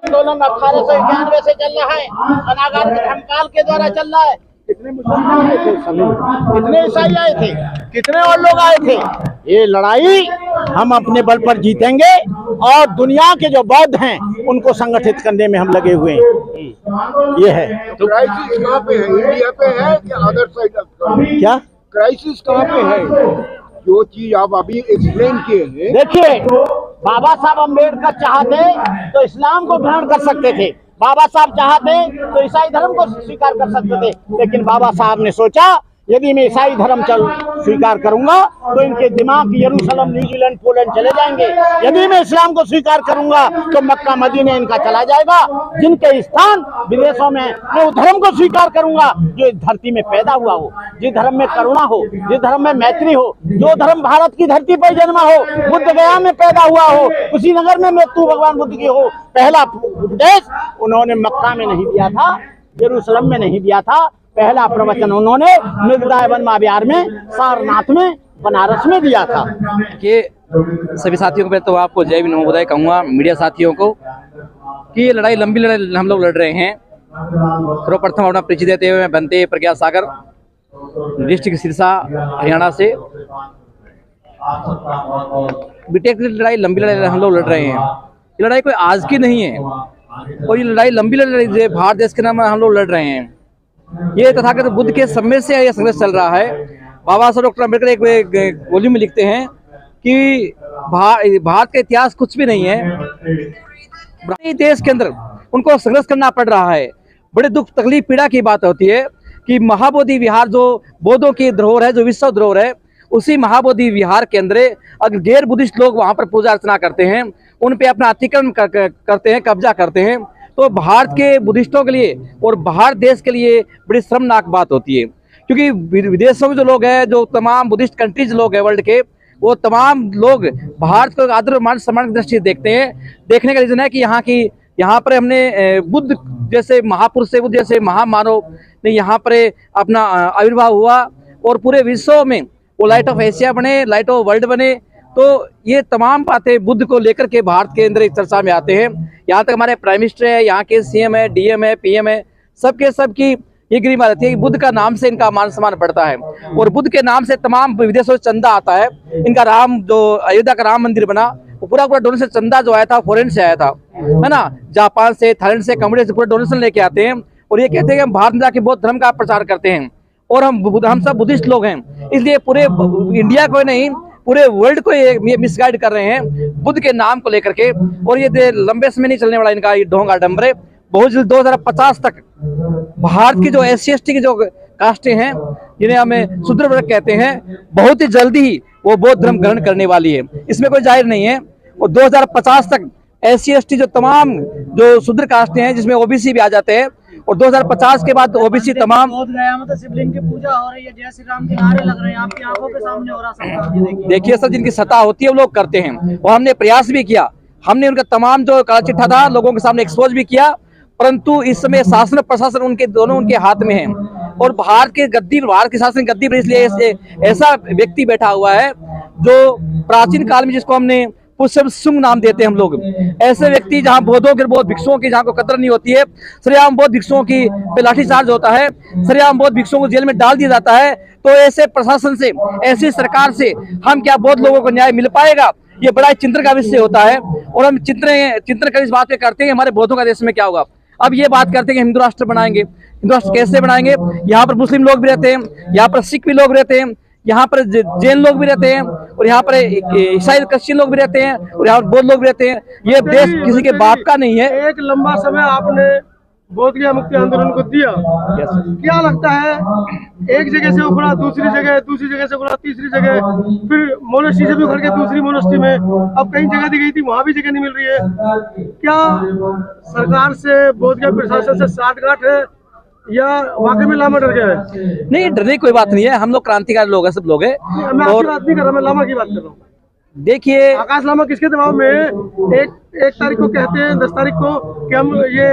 आंदोलन 1891 से चल रहा है, अनागार के धर्मपाल के द्वारा चल रहा है। कितने मुसलमान आए थे, कितने ईसाई आए थे, कितने और लोग आए थे। ये लड़ाई हम अपने बल पर जीतेंगे और दुनिया के जो बौद्ध हैं उनको संगठित करने में हम लगे हुए हैं। ये है। तो क्राइसिस कहाँ पे है, इंडिया पे है कि अदर साइड? क्या क्राइसिस कहाँ पे है? जो चीज आप अभी एक्सप्लेन किए हैं। देखिए, बाबा साहब अम्बेडकर चाहते तो इस्लाम को ग्रहण कर सकते थे, बाबा साहब चाहते तो ईसाई धर्म को स्वीकार कर सकते थे, लेकिन बाबा साहब ने सोचा यदि मैं ईसाई धर्म स्वीकार करूंगा तो इनके दिमाग यरूशलेम, न्यूजीलैंड, पोलैंड चले जाएंगे। यदि मैं इस्लाम को स्वीकार करूंगा तो मक्का मदीना इनका चला जाएगा। जिनके स्थान विदेशों में, मैं उस धर्म को स्वीकार करूंगा जो इस धरती में पैदा हुआ हो, जिस धर्म में करुणा हो, जिस धर्म में मैत्री हो, जो धर्म भारत की धरती पर जन्मा हो, बुद्ध गया में पैदा हुआ हो, कुशीनगर में मृत्यु भगवान बुद्ध की हो। पहला उपदेश उन्होंने मक्का में नहीं दिया था, यरूशलेम में नहीं दिया था। पहला प्रवचन उन्होंने मृगदायवन महाविहार में, सारनाथ में, बनारस में दिया था। कि सभी साथियों को तो आपको जय भी नमोदय कहूँगा, मीडिया साथियों को, कि ये लड़ाई लंबी लड़ाई हम लोग लड़ रहे हैं। सर्वप्रथम अपना परिचय देते हुए मैं बनते प्रज्ञा सागर, डिस्ट्रिक्ट सिरसा, हरियाणा से। बीटेक की लड़ाई लंबी लड़ाई हम लोग लड़ रहे हैं। ये लड़ाई कोई आज की नहीं है और ये लड़ाई लंबी लड़ाई भारत देश के नाम हम लोग लड़ रहे हैं। ये तथागत बुद्ध के समय से यह संघर्ष चल रहा है। बाबा साहब डॉक्टर अम्बेडकर एक वॉल्यूम में लिखते हैं कि भारत का इतिहास कुछ भी नहीं है। देश के अंदर उनको संघर्ष करना पड़ रहा है। बड़े दुख तकलीफ पीड़ा की बात होती है कि महाबोधि विहार जो बौद्धों की धरोहर है, जो विश्व धरोहर है, उसी महाबोधि विहार के अंदर अगर गैर बुद्धिस्ट लोग वहां पर पूजा अर्चना करते हैं, उन पे अपना अतिक्रमण करते हैं, कब्जा करते हैं, तो भारत के बुद्धिस्टों के लिए और भारत देश के लिए बड़ी शर्मनाक बात होती है। क्योंकि विदेशों में जो लोग हैं, जो तमाम बुद्धिस्ट कंट्रीज लोग हैं वर्ल्ड के, वो तमाम लोग भारत को आदर मान सम्मान की दृष्टि से देखते हैं। देखने का रीजन है कि यहाँ पर हमने बुद्ध जैसे महापुरुष से, बुद्ध जैसे महामानव ने यहाँ पर अपना आविर्भाव हुआ और पूरे विश्व में वो लाइट ऑफ एशिया बने, लाइट ऑफ वर्ल्ड बने। तो ये तमाम बातें बुद्ध को लेकर के भारत के अंदर एक चर्चा में आते हैं। यहाँ तक हमारे प्राइम मिनिस्टर है, यहाँ के सीएम है, डीएम है, पीएम है, सबकी ये गरिमा रहती है कि बुद्ध का नाम से इनका मान सम्मान बढ़ता है और बुद्ध के नाम से तमाम विदेशों से चंदा आता है। इनका जो अयोध्या का राम मंदिर बना, वो पूरा डोनेशन चंदा जो आया था फॉरेन से आया था, है ना, जापान से, थाईलैंड से, कम्बोडिया से पूरा डोनेशन लेके आते हैं और ये कहते हैं कि हम भारत में जाके बौद्ध धर्म का प्रचार करते हैं और हम सब बुद्धिस्ट लोग हैं। इसलिए पूरे इंडिया को नहीं, पूरे वर्ल्ड को ये मिसगाइड कर रहे हैं बुद्ध के नाम को लेकर के। और ये लंबे समय नहीं चलने वाला इनका ये ढोंग आडंबर है। बहुत जल्द 2050 तक भारत की जो SC/ST की जो कास्टें हैं, जिन्हें हमें शूद्र वर्ग कहते हैं, बहुत ही जल्दी ही वो बौद्ध धर्म ग्रहण करने वाली है, इसमें कोई जाहिर नहीं है। और 2050 तक SC/ST जो तमाम जो शूद्र कास्टें हैं, जिसमें OBC भी आ जाते हैं, और 2050 के बाद OBC तमाम। बोध गया में तो शिवलिंग की पूजा हो रही है, जय श्री राम के नारे लग रहे हैं, आपकी आंखों के सामने हो रहा सब। देखिए सर, जिनकी सत्ता होती है वो लोग करते हैं और हमने प्रयास भी किया। हमने उनका तमाम जो काला चिट्ठा था लोगों के सामने एक्सपोज भी किया, परंतु इस समय शासन प्रशासन उनके दोनों उनके हाथ में है। और भारत के शासन गद्दी पर इसलिए ऐसा व्यक्ति बैठा हुआ है जो प्राचीन काल में, जिसको हमने पुष्पशुंग नाम देते हैं हम लोग, ऐसे व्यक्ति जहाँ बौद्धों के, बौद्ध भिक्षुओं की जहाँ को कदर नहीं होती है, सरेआम बौद्ध भिक्षुओं की पे लाठीचार्ज होता है, सरेआम बौद्ध भिक्षुओं को जेल में डाल दिया जाता है। तो ऐसे प्रशासन से, ऐसी सरकार से हम क्या बौद्ध लोगों को न्याय मिल पाएगा? ये बड़ा चिंतन का विषय होता है और हम चिंतन कर इस बात पे करते हैं हमारे बौद्धों का देश में क्या होगा। अब ये बात करते हैं कि हिंदू राष्ट्र बनाएंगे। हिंदू राष्ट्र कैसे बनाएंगे? यहाँ पर मुस्लिम लोग भी रहते हैं, यहाँ पर सिख भी लोग रहते हैं, यहाँ पर जैन लोग भी रहते हैं और यहाँ पर ईसाई क्रिश्चियन लोग भी रहते हैं और यहाँ पर बौद्ध लोग भी रहते हैं। ये देश किसी के बाप का नहीं है। एक लंबा समय आपने बौद्ध गया मुक्ति आंदोलन को दिया, क्या लगता है एक जगह से उखड़ा दूसरी जगह से उखड़ा तीसरी जगह, फिर मोनेस्ट्री से भी उखड़ के दूसरी मोनेस्ट्री में, अब कई जगह दी गई थी वहां भी जगह नहीं मिल रही है। क्या सरकार से, बौद्ध गया प्रशासन से साठगांठ है या वाकई में लामा डर गया है? नहीं, डरने की कोई बात नहीं है। हम लोग क्रांतिकारी लोग हैं, सब लोग हैं। मैं आपकी बात नहीं कर रहा, मैं लामा की बात कर रहा हूँ। देखिए, आकाश लामा किसके दबाव में एक तारीख को कहते हैं, 10 तारीख को कि हम ये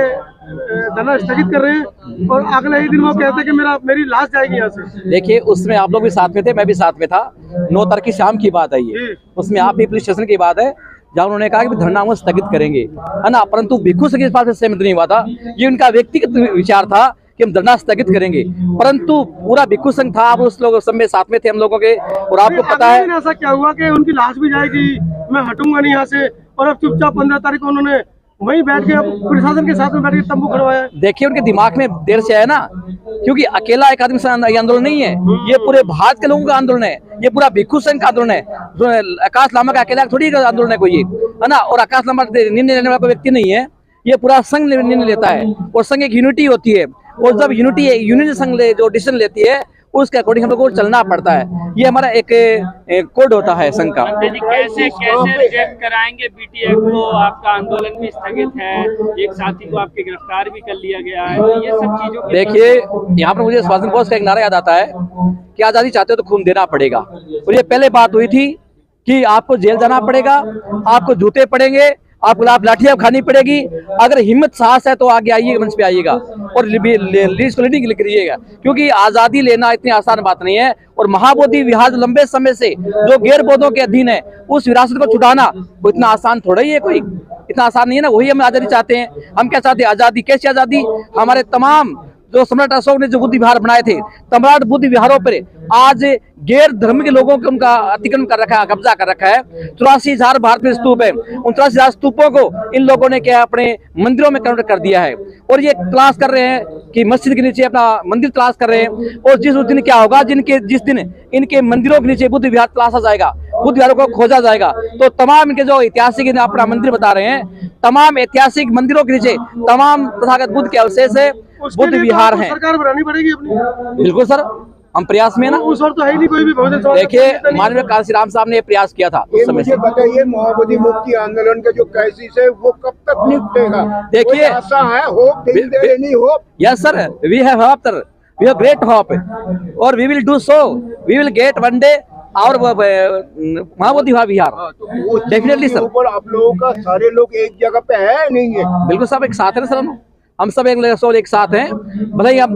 धरना स्थगित कर रहे हैं और अगले ही दिन वो कहते हैं कि मेरी लाश जाएगी यहाँ से। देखिए, उसमें आप लोग भी साथ में थे, मैं भी साथ में था। 9 तारीख की शाम की बात है ये, उसमें आप भी पुलिस स्टेशन की बात है जहाँ उन्होंने कहा कि धरना हम स्थगित करेंगे, है ना, परंतु भिक्षु संघ इस बात से सहमत नहीं हुआ था। ये उनका व्यक्तिगत विचार था कि हम धरना स्थगित करेंगे, परंतु पूरा भिक्षु संघ था, आप उस लोग सब में साथ में थे हम लोगों के। और आपको पता है ऐसा क्या हुआ कि उनकी लाश भी जाएगी, मैं हटूंगा नहीं यहाँ से, और अब चुपचाप 15 तारीख को उन्होंने वहीं बैठ के प्रशासन के साथ में बैठ के तंबू खड़वाया। देखिए उनके दिमाग में देर से आया ना, क्योंकि अकेला एक आदमी से ये आंदोलन नहीं है, ये पूरे भारत के लोगों का आंदोलन है, ये पूरा भिक्षु संघ का आंदोलन है। जो आकाश लामा का अकेला थोड़ी आंदोलन है कोई, है ना, और आकाश लामा निर्णय लेने वाला कोई व्यक्ति नहीं है, ये पूरा संघ निर्णय लेता है। और संघ एक यूनिटी होती है, और जब यूनियन संघ जो डिसीजन लेती है उसके अकॉर्डिंग हम लोग को चलना पड़ता है। ये हमारा एक कोड होता है संघ का। कैसे रिजेक्ट कराएंगे बीटीए को? आपका आंदोलन भी स्थगित है, एक साथी को आपके गिरफ्तार भी कर लिया गया है, तो ये सब चीजों देखिए यहाँ पर मुझे सुभाष चंद्र बोस का एक नारा याद आता है कि आजादी चाहते हो तो खून देना पड़ेगा। और ये पहले बात हुई थी कि आपको जेल जाना पड़ेगा, आपको जूते पड़ेंगे, आपको लाठियां खानी पड़ेगी, अगर हिम्मत साहस है तो आगे आइए, मंच पे आइएगा और लीज को लीडिंग करिएगा, क्योंकि आजादी लेना इतनी आसान बात नहीं है। और महाबोधि विहार लंबे समय से जो गैर बौद्धों के अधीन है, उस विरासत को छुड़ाना वो इतना आसान थोड़ा ही है, कोई इतना आसान नहीं है ना। वही हम आजादी चाहते हैं। हम क्या चाहते हैं? आजादी। कैसी आजादी? हमारे तमाम जो सम्राट अशोक ने जो बुद्ध विहार बनाए थे, सम्राट बुद्ध विहारों पर आज गैर धर्म के लोगों को उनका अतिक्रमण कर रखा है, कब्जा कर रखा है। 84,000 भारत में स्तूप है, 39,000 स्तूपों को इन लोगों ने क्या अपने मंदिरों में कन्वर्ट कर दिया है। और ये तलाश कर रहे हैं कि मस्जिद के नीचे अपना मंदिर तलाश कर रहे हैं। और जिस दिन क्या होगा, जिस दिन इनके मंदिरों के नीचे बुद्ध विहार तलाशा जाएगा, बुद्ध विहारों को खोजा जाएगा, तो तमाम इनके जो ऐतिहासिक अपना मंदिर बता रहे हैं, तमाम ऐतिहासिक मंदिरों के नीचे तमाम तथागत बुद्ध के अवशेष है, बुद्ध विहार है। सरकार बनानी पड़ेगी अपनी। बिल्कुल सर, हम प्रयास में ना। उस वक्त तो है ही नहीं कोई भी बहुजन समाज। देखिए माननीय कांसी राम साहब ने प्रयास किया था उस समय मुझे से। बताइए, महाबोधि मुक्ति आंदोलन का जो क्राइसिस है वो कब तक निपटेगा? देखिए, कोई आशा है, hope, any hope? Yes sir, we have hope sir, we have great hope, और we will do so, we will get one day और महाबोधि विहार डेफिनेटली सर। ऊपर आप लोगों का सारे लोग एक जगह पे है नहीं है? बिल्कुल सब एक साथ है सर, हम सब एक साथ हैं। भले ही अब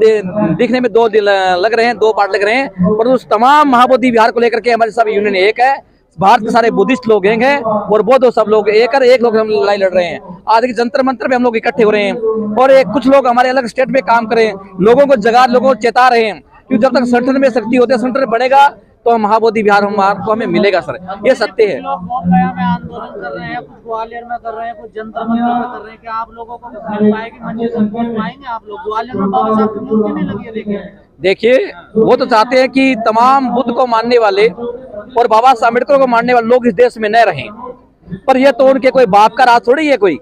दिखने में 2 दिन लग रहे हैं, 2 पार्ट लग रहे हैं, पर उस तमाम महाबोधि विहार को लेकर के हमारे सब यूनियन एक है। भारत के सारे बुद्धिस्ट लोग हैं और बौद्ध सब लोग एक लोग हम लड़ाई लड़ रहे हैं। आज के जंतर मंत्र पे हम लोग इकट्ठे हो रहे हैं, और कुछ लोग हमारे अलग स्टेट में काम कर रहे हैं, लोगों को जगा, लोगों को चेता रहे हैं, क्योंकि जब तक संगठन में शक्ति होती है, संगठन बढ़ेगा तो महाबोधि विहार को हमें मिलेगा सर, ये सत्य है। लोग बोधगया में आंदोलन कर रहे हैं, कुछ ग्वालियर में कर रहे हैं, कुछ जंतर मंतर में कर रहे हैं, क्या आप लोगों को मिल पाएगी मंजिल तक पहुंच पाएंगे आप लोग? ग्वालियर में बाबा साहब की मूर्ति नहीं लगी है, लेकिन देखिए वो तो चाहते हैं कि तमाम बुद्ध को मानने वाले और बाबा साहब अम्बेडकर को मानने वाले लोग इस देश में न रहें, पर ये तो उनके कोई बाप का राज थोड़ी है कोई,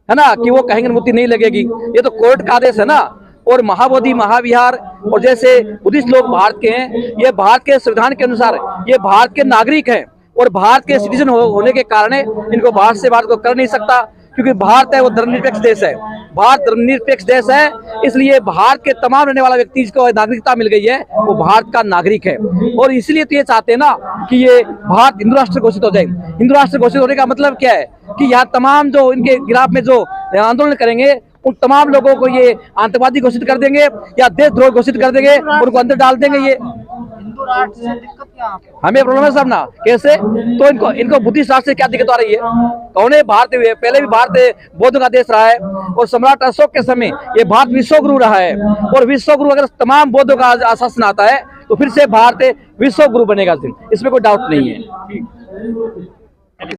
है ना, कि वो कहेंगे मूर्ति नहीं लगेगी। ये तो कोर्ट का आदेश है ना। और महाबोधि महाविहार और जैसे बुद्धिस्ट लोग भारत के हैं, ये भारत के संविधान के अनुसार ये भारत के नागरिक हैं, और भारत के सिटीजन होने के कारण इनको बाहर से भारत को कर नहीं सकता, क्योंकि भारत है वो धर्मनिरपेक्ष देश है। भारत धर्मनिरपेक्ष देश है, इसलिए भारत के तमाम रहने वाला व्यक्ति जिसको नागरिकता मिल गई है वो भारत का नागरिक है। और इसलिए तो ये चाहते हैं ना कि ये भारत हिंदू राष्ट्र घोषित हो जाए। हिंदू राष्ट्र घोषित होने का मतलब क्या है कि यहाँ तमाम जो इनके खिलाफ में जो आंदोलन करेंगे उन तमाम लोगों को ये आतंकवादी घोषित कर देंगे या देशद्रोह घोषित कर देंगे, उनको अंदर डाल देंगे। ये हिंदू राष्ट्र से दिक्कत क्या आपको? हमें प्रॉब्लम है साहब ना, कैसे? तो इनको बुद्धिस्ट राष्ट्र से क्या दिक्कत आ रही है? कौन है भारत? पहले भी भारत बौद्ध का देश रहा है, और सम्राट अशोक के समय ये भारत विश्व गुरु रहा है, और विश्व गुरु अगर तमाम बौद्धों का शासन आता है तो फिर से भारत विश्व गुरु बनेगा, इसमें कोई डाउट नहीं है।